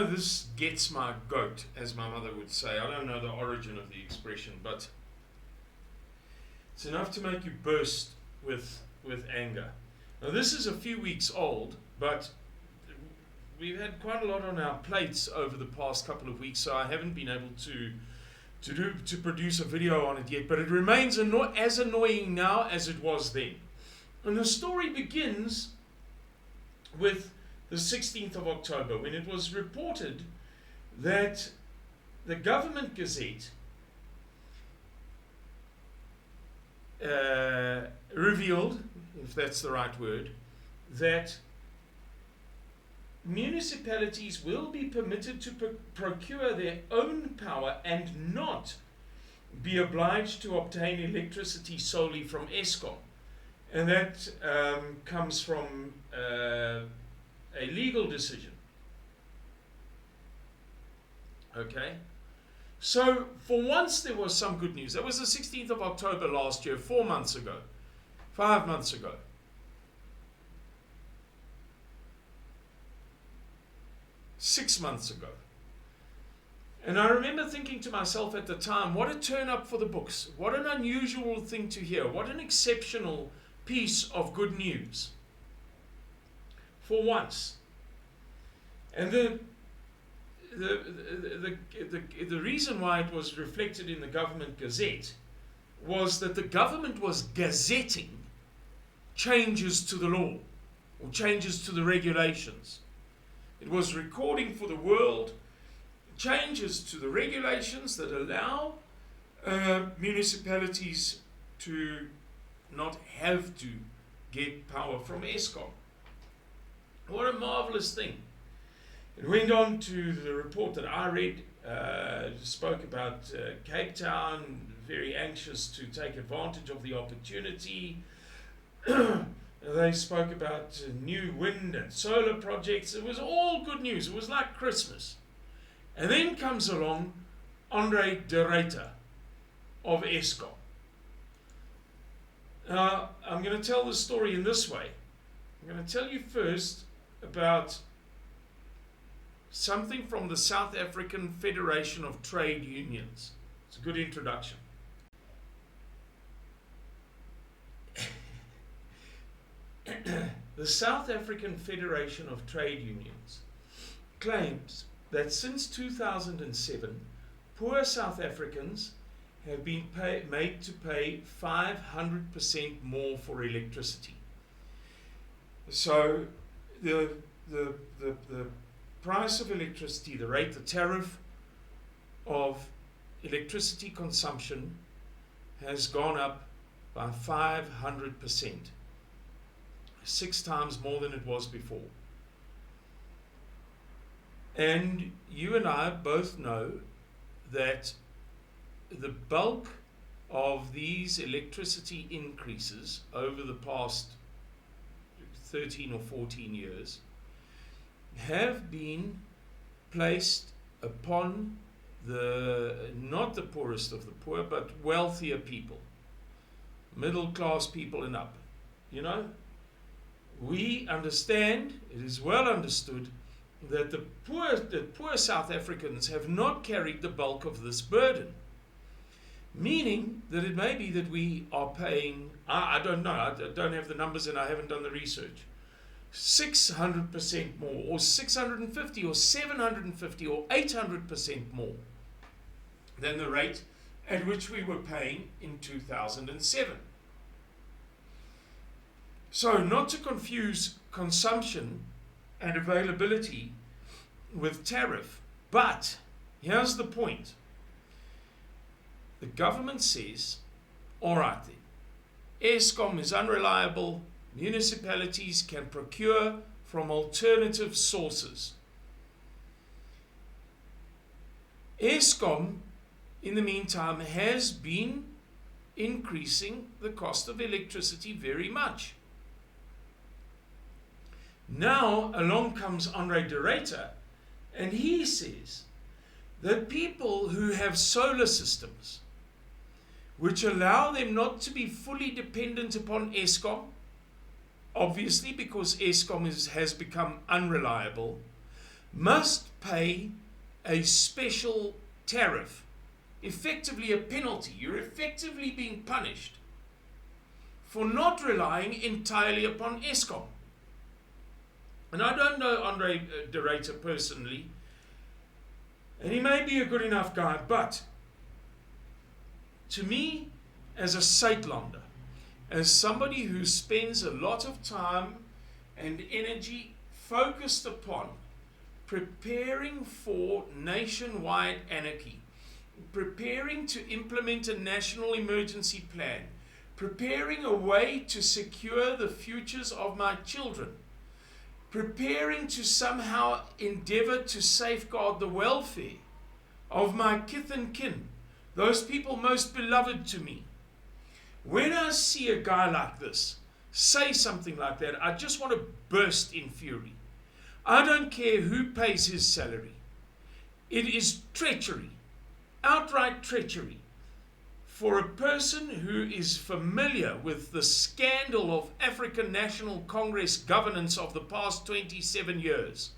this gets my goat, as my mother would say. I don't know the origin of the expression, but it's enough to make you burst with anger. Now, this is a few weeks old, but we've had quite a lot on our plates over the past couple of weeks, so I haven't been able to produce a video on it yet, but it remains as annoying now as it was then. And the story begins with the 16th of October, when it was reported that the government gazette revealed, if that's the right word, that municipalities will be permitted to procure their own power and not be obliged to obtain electricity solely from Eskom. And that comes from a legal decision. Okay? So, for once there was some good news. That was the 16th of October last year, 4 months ago, 5 months ago. 6 months ago. And I remember thinking to myself at the time, what a turn up for the books. What an unusual thing to hear. What an exceptional piece of good news. For once. And the reason why it was reflected in the government gazette was that the government was gazetting changes to the law or changes to the regulations. It was recording for the world changes to the regulations that allow municipalities to not have to get power from Eskom. What a marvelous thing. It went on to the report that I read, spoke about Cape Town, very anxious to take advantage of the opportunity. They spoke about new wind and solar projects. It was all good news. It was like Christmas. And then comes along Andre de Ryuter of Eskom. Now, I'm going to tell the story in this way. I'm going to tell you first about something from the South African Federation of Trade Unions. It's a good introduction. The South African Federation of Trade Unions claims that since 2007, poor South Africans have been made to pay 500% more for electricity. So the price of electricity, the rate, the tariff of electricity consumption has gone up by 500%, 6 times more than it was before. And you and I both know that the bulk of these electricity increases over the past 13 or 14 years have been placed upon not the poorest of the poor, but wealthier people, middle class people and up. You know, we understand, it is well understood, that the poor South Africans have not carried the bulk of this burden. Meaning that it may be that we are paying, I don't know, I don't have the numbers and I haven't done the research, 600% more, or 650 or 750 or 800% more than the rate at which we were paying in 2007. So not to confuse consumption and availability with tariff, but here's the point. The government says, all right then, Eskom is unreliable, municipalities can procure from alternative sources. Eskom, in the meantime, has been increasing the cost of electricity very much. Now along comes Andre de Ryuter, and he says that people who have solar systems, which allow them not to be fully dependent upon Eskom, obviously because Eskom has become unreliable, must pay a special tariff, effectively a penalty. You're effectively being punished for not relying entirely upon Eskom. And I don't know Andre de Ryuter personally, and he may be a good enough guy, but to me, as a Suidlander, as somebody who spends a lot of time and energy focused upon preparing for nationwide anarchy, preparing to implement a national emergency plan, preparing a way to secure the futures of my children, preparing to somehow endeavor to safeguard the welfare of my kith and kin, those people most beloved to me. When I see a guy like this say something like that, I just want to burst in fury. I don't care who pays his salary. It is treachery, outright treachery, for a person who is familiar with the scandal of African National Congress governance of the past 27 years,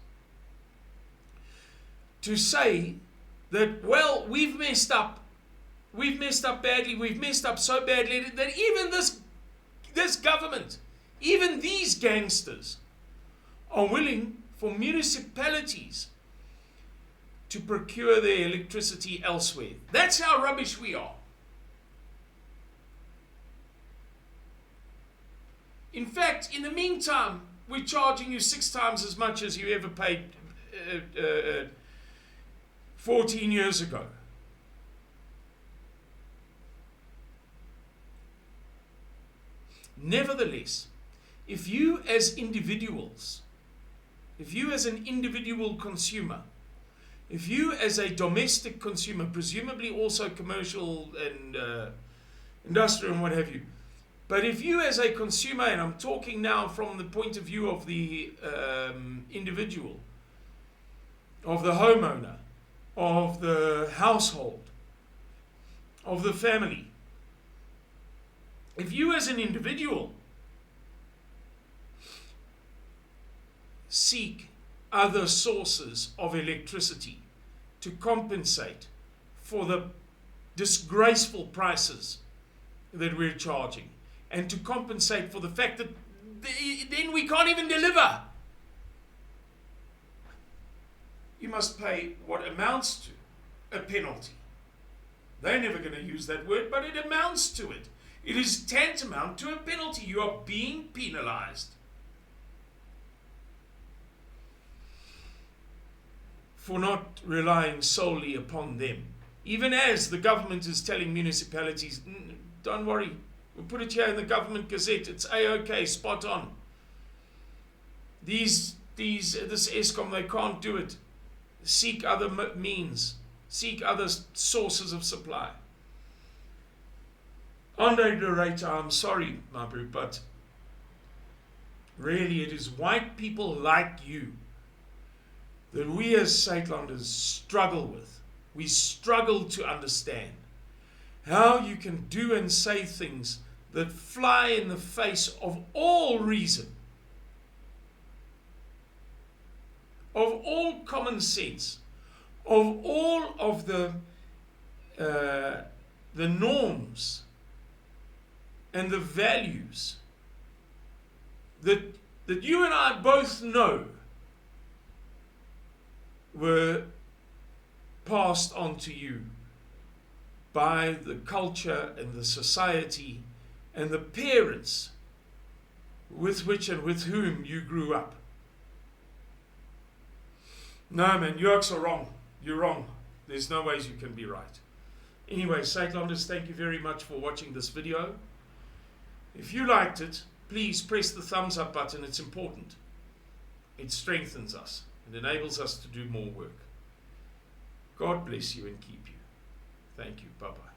to say that, well, we've messed up badly, we've messed up so badly that even this government, even these gangsters are willing for municipalities to procure their electricity elsewhere. That's how rubbish we are. In fact, in the meantime, we're charging you 6 times as much as you ever paid 14 years ago. Nevertheless, if you as individuals, if you as an individual consumer, if you as a domestic consumer, presumably also commercial and industrial and what have you, but if you as a consumer, and I'm talking now from the point of view of the individual, of the homeowner, of the household, of the family, if you as an individual seek other sources of electricity to compensate for the disgraceful prices that we're charging, and to compensate for the fact that then we can't even deliver, you must pay what amounts to a penalty. They're never going to use that word, but it amounts to it. It is tantamount to a penalty. You are being penalized for not relying solely upon them. Even as the government is telling municipalities, don't worry, we'll put it here in the government gazette, it's A-OK, spot on. This Eskom, they can't do it. Seek other means, seek other sources of supply. Andre de Ryuter, I'm sorry, my bro, but really it is white people like you that we as Suidlanders struggle with. We struggle to understand how you can do and say things that fly in the face of all reason, of all common sense, of all of the norms and the values that you and I both know were passed on to you by the culture and the society and the parents with which and with whom you grew up. No, man, you are wrong. You're wrong. There's no ways you can be right. Anyway, Suidlanders, thank you very much for watching this video. If you liked it, please press the thumbs up button. It's important. It strengthens us and enables us to do more work. God bless you and keep you. Thank you. Bye-bye.